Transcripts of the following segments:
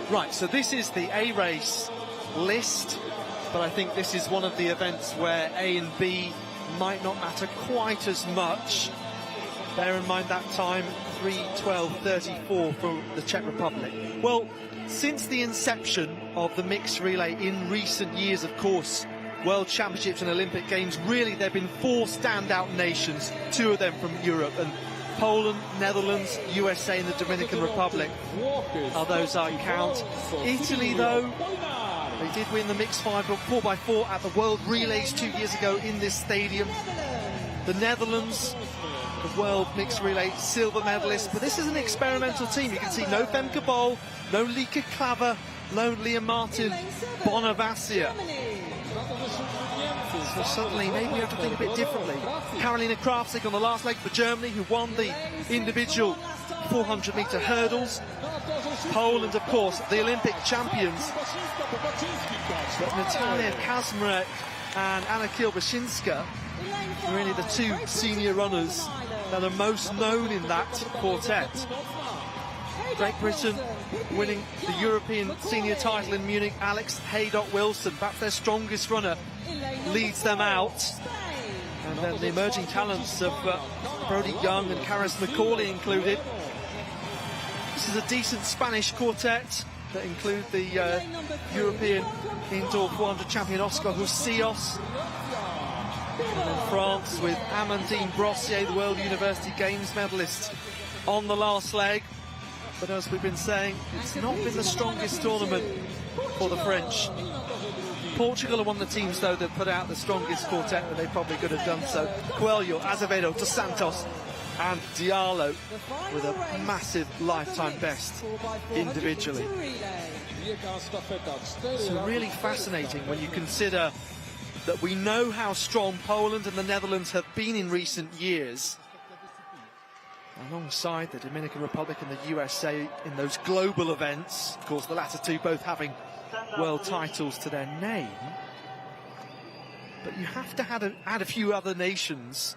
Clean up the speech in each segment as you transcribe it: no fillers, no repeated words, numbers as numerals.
Right, so this is the A race list, but I think this is one of the events where A and B might not matter quite as much. Bear in mind that time, 3:12:34 for the Czech Republic. Well, since the inception of the mixed relay in recent years, of course, World Championships and Olympic Games, really there have been four standout nations, two of them from Europe, and Poland, Netherlands, USA and the Dominican Republic are those I count. Italy, though, they did win the mixed 4x4 at the World Relays 2 years ago in this stadium. The Netherlands, the World Mixed Relay silver medalist, but this is an experimental team. You can see no Femke Bol, no Lieke Klaver, no Leah Martin Bonavacia. So suddenly, maybe we have to think a bit differently. Carolina Kraftzig on the last leg for Germany, who won the individual 400-meter hurdles. Poland, of course, the Olympic champions. But Natalia Kazmarek and Anna Kilbashinska, really the two senior runners that are most known in that quartet. Great Britain winning the European senior title in Munich. Alex Haydock-Wilson, perhaps their strongest runner, leads them out. And then the emerging talents of Brodie Young and Karis McCauley included. This is a decent Spanish quartet that include the European indoor 400 champion Oscar Husillos. And then France with Amandine Brossier, the World University Games medalist, on the last leg. But as we've been saying, it's not been the strongest tournament for the French. Portugal are one of the teams, though, that put out the strongest quartet, but they probably could have done so. Coelho, Azevedo, Dos Santos and Diallo with a massive lifetime best individually. So really fascinating when you consider that we know how strong Poland and the Netherlands have been in recent years, alongside the Dominican Republic and the USA in those global events. Of course, the latter two both having world titles to their name. But you have to add a few other nations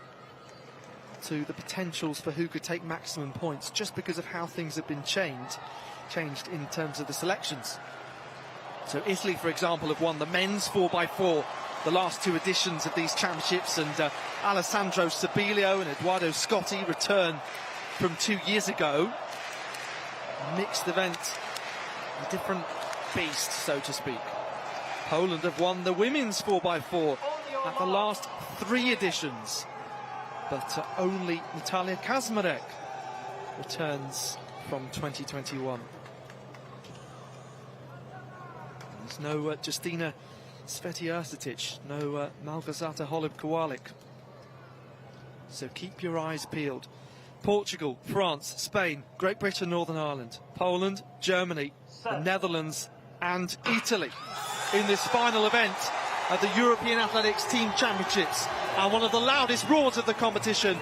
to the potentials for who could take maximum points, just because of how things have been changed in terms of the selections. So Italy, for example, have won the men's 4x4, the last two editions of these championships, and Alessandro Sibilio and Edoardo Scotti return from 2 years ago. Mixed event, a different beast, so to speak. Poland have won the women's 4x4 at the last 3 editions, but only Natalia Kazmarek returns from 2021. There's no Justina Svetiasetic, no Malgorzata Holub-Kowalik. So keep your eyes peeled. Portugal, France, Spain, Great Britain, Northern Ireland, Poland, Germany, the Netherlands and Italy in this final event of the European Athletics Team Championships, and one of the loudest roars of the competition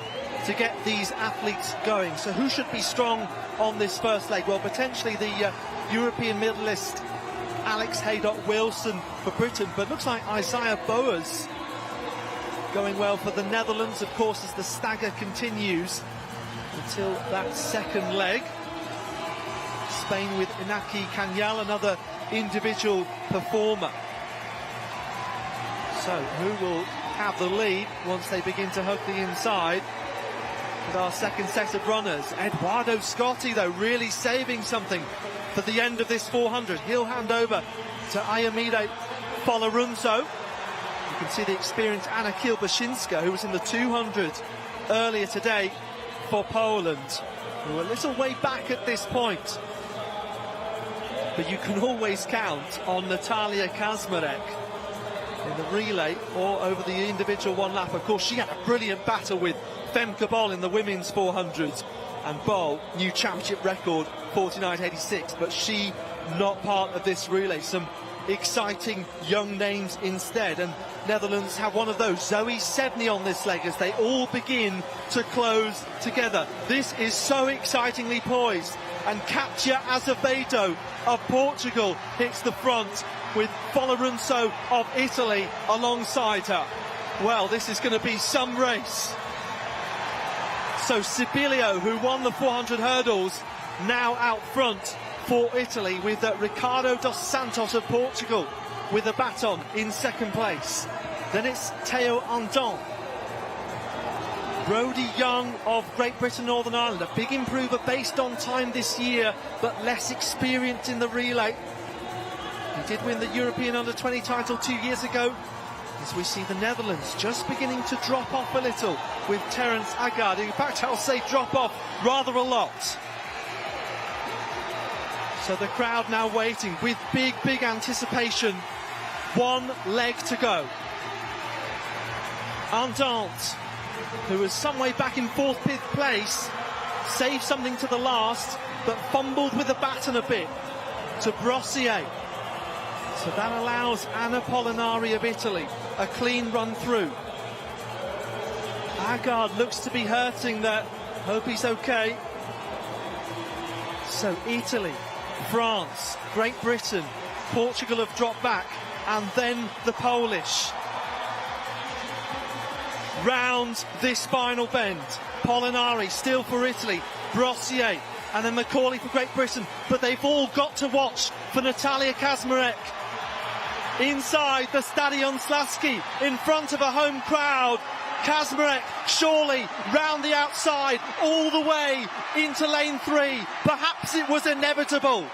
to get these athletes going. So who should be strong on this first leg? Well, potentially the European medalist Alex Haydock-Wilson for Britain, but looks like Isaiah Boas going well for the Netherlands, of course, as the stagger continues until that second leg. Spain with Inaki Kanyal, another individual performer. So who will have the lead once they begin to hug the inside with our second set of runners? Edoardo Scotti, though, really saving something for the end of this 400. He'll hand over to Ayomide Folarunso. You can see the experienced Anna Kilbashinska, who was in the 200 earlier today for Poland, who are a little way back at this point. But you can always count on Natalia Kazmarek in the relay or over the individual one lap. Of course, she had a brilliant battle with Femke Bol in the women's 400s, and Bol, new championship record, 49.86, but she not part of this relay. Some exciting young names instead, and Netherlands have one of those, Zoe Sedney, on this leg as they all begin to close together. This is so excitingly poised, and Katja Azevedo of Portugal hits the front with Folarunso of Italy alongside her. Well, this is going to be some race. So Sibilio, who won the 400 hurdles, now out front for Italy, with Ricardo dos Santos of Portugal with the baton in second place. Then it's Theo Andon. Brodie Young of Great Britain, Northern Ireland, a big improver based on time this year, but less experienced in the relay. He did win the European Under-20 title 2 years ago. As we see the Netherlands just beginning to drop off a little with Terence Agard. In fact, I'll say drop off rather a lot. So the crowd now waiting with big anticipation. One leg to go. Andant, who was some way back in 4th, 5th place, saved something to the last, but fumbled with the baton a bit to Brossier. So that allows Anna Pollinari of Italy a clean run through. Agard looks to be hurting there. Hope he's okay. So Italy, France, Great Britain, Portugal have dropped back, and then the Polish. Round this final bend. Pollinari still for Italy, Brossier, and then Macaulay for Great Britain. But they've all got to watch for Natalia Kazmarek. Inside the Stadion Slaski, in front of a home crowd. Kazmarek surely round the outside, all the way into lane 3. Perhaps it was inevitable,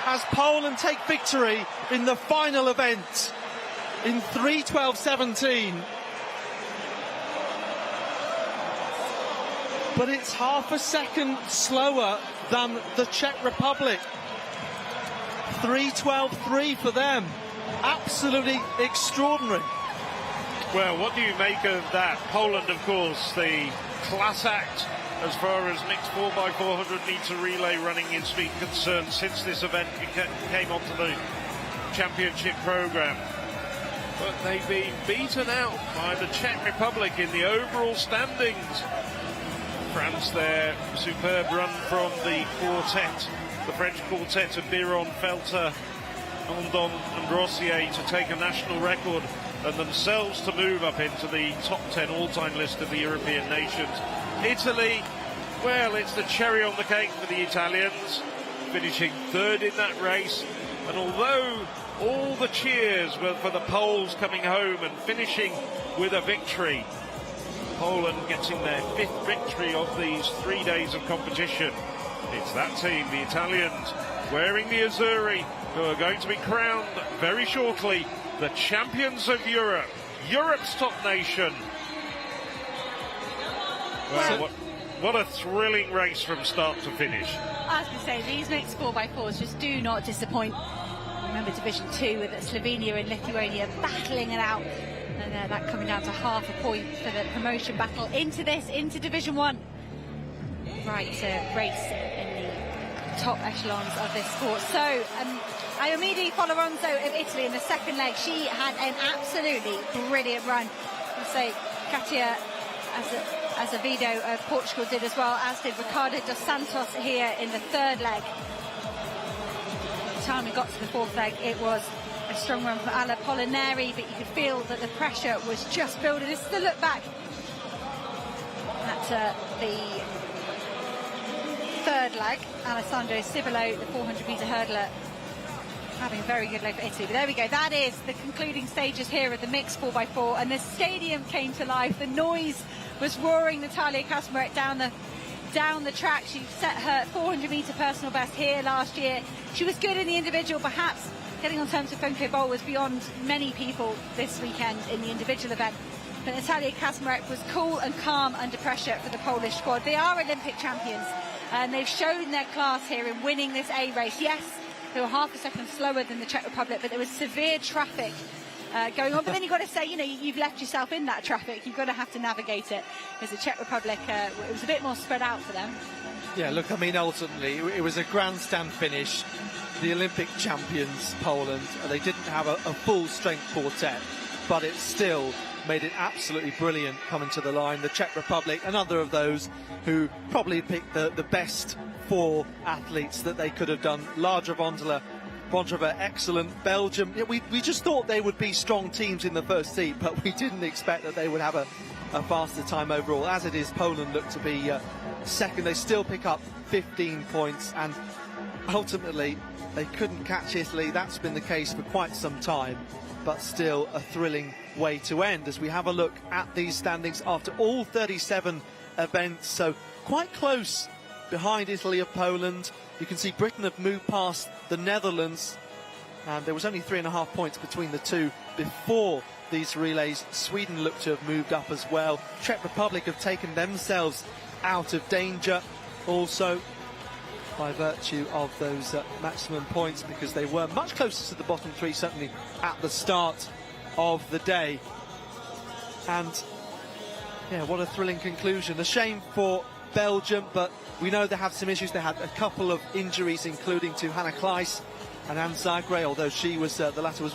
as Poland take victory in the final event in 3:12.17. But it's half a second slower than the Czech Republic. 3:12.3 for them. Absolutely extraordinary. Well, what do you make of that? Poland, of course, the class act as far as mixed 4x400m relay running is being concerned since this event came onto the championship programme. But they've been beaten out by the Czech Republic in the overall standings. France, their superb run from the quartet, the French quartet of Biron, Felter, Andon and Brossier to take a national record and themselves to move up into the top 10 all-time list of the European nations. Italy, well, it's the cherry on the cake for the Italians, finishing 3rd in that race. And although all the cheers were for the Poles coming home and finishing with a victory, Poland getting their 5th victory of these 3 days of competition. It's that team, the Italians, wearing the Azzurri, who are going to be crowned very shortly the champions of Europe, Europe's top nation. Well, what a thrilling race from start to finish. I was going to say, these mixed 4x4s just do not disappoint. Remember Division 2 with Slovenia and Lithuania battling it out, and that coming down to half a point for the promotion battle into Division 1. Right, race in the top echelons of this sport. So, Ayomide Foloronzo of Italy in the second leg, she had an absolutely brilliant run. I'll say Katia Azevedo of Portugal did as well, as did Ricardo dos Santos here in the third leg. By the time we got to the fourth leg, it was a strong run from Anna Pollinari, but you could feel that the pressure was just building. This is the look back at the third leg. Alessandro Cibolo, the 400-metre hurdler, having a very good leg for Italy. But there we go, that is the concluding stages here of the mixed 4x4, and the stadium came to life. The noise was roaring. Natalia Kazmarek down the track. She set her 400-metre personal best here last year. She was good in the individual, perhaps getting on terms with Femke Bol was beyond many people this weekend in the individual event. But Natalia Kazmarek was cool and calm under pressure for the Polish squad. They are Olympic champions, and they've shown their class here in winning this A race. Yes, they were half a second slower than the Czech Republic, but there was severe traffic going on. But then you've got to say, you know, you've left yourself in that traffic. You've got to have to navigate it, because the Czech Republic, it was a bit more spread out for them. Yeah, look, I mean, ultimately, it was a grandstand finish. The Olympic champions, Poland, they didn't have a full-strength quartet, but it still made it absolutely brilliant coming to the line. The Czech Republic, another of those who probably picked the best 4 athletes that they could have done. Ladra Vondrova, excellent. Belgium, we just thought they would be strong teams in the first heat, but we didn't expect that they would have a faster time overall. As it is, Poland look to be second. They still pick up 15 points, and ultimately they couldn't catch Italy. That's been the case for quite some time, but still a thrilling way to end as we have a look at these standings after all 37 events. So quite close behind Italy or Poland. You can see Britain have moved past the Netherlands, and there was only 3.5 points between the two before these relays. Sweden looked to have moved up as well. Czech Republic have taken themselves out of danger also by virtue of those maximum points, because they were much closer to the bottom three, certainly at the start of the day. And yeah, what a thrilling conclusion. A shame for Belgium, but we know they have some issues. They had a couple of injuries, including to Hannah Kleiss and Anne Zagre, although she was the latter was